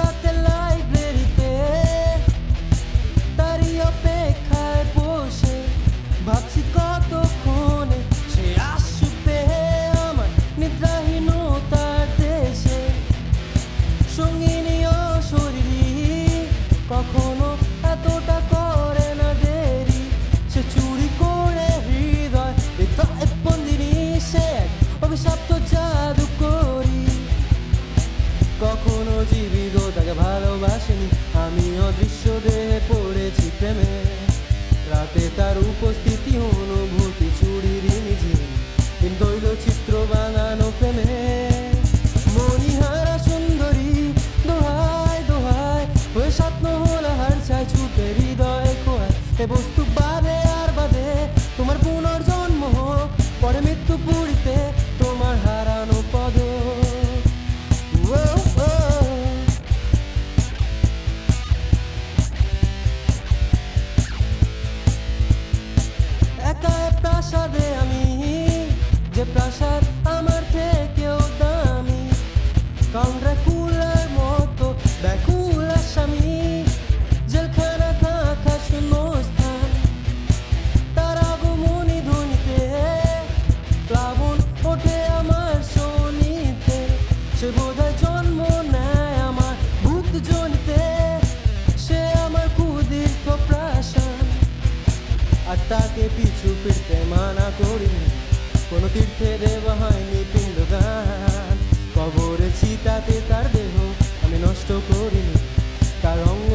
রাতে লাইব্রেরিতে তারই অপেক্ষায় বসে ভাবছি কতক্ষণে সে আসবে আমার নিদ্রাহীনতার দেশে। সঙ্গিনী অশরীরী কখনো এতটা করে না দেরি, সে চুরি করে হৃদয় বন্দিনী, সে এক অভিশপ্ত জাদু করি। কখনো জীবিত তাকে ভালোবাসিনি, আমি অদৃশ্য দেহে পড়েছি প্রেমে। রাতে তার উপস্থিতি অনুভূতি চুরির নিজে দৈল চিত্র বানানো প্রেমে। মণিহারা সুন্দরী দোহায় দোহায় হয়ে স্বপ্ন হলো হার চাই ছুটে হৃদয় খোয়ায়। এ বস্তু বাদে আর বাদে তোমার পুনর্জন্ম হোক, পরে মৃত্যু পুরীতে তোমার হারানো পদ। একা প্রাসাদে আমি, যে প্রাসাদ আমার থেকেও দামি, কাউন্ড্রাকুলার মতো ব্যাকুল আসামি, জেলখানা খাঁখা শূন্য স্থান। তার আগমনী ধ্বনিতে প্লাবন ওঠে আমার শোনিতে, সে বোধহয় জন্ম নেয় আমার ভূত জনিতে। সে আমার ক্ষুদিত প্রাসাদ, আর তাকে পিছু ফিরতে মানা করিনি, কোনো তীর্থে দেওয়া হয়নি পিণ্ডদান। কবরে চিতাতে তার দেহ আমি নষ্ট করিনি, তার অঙ্গ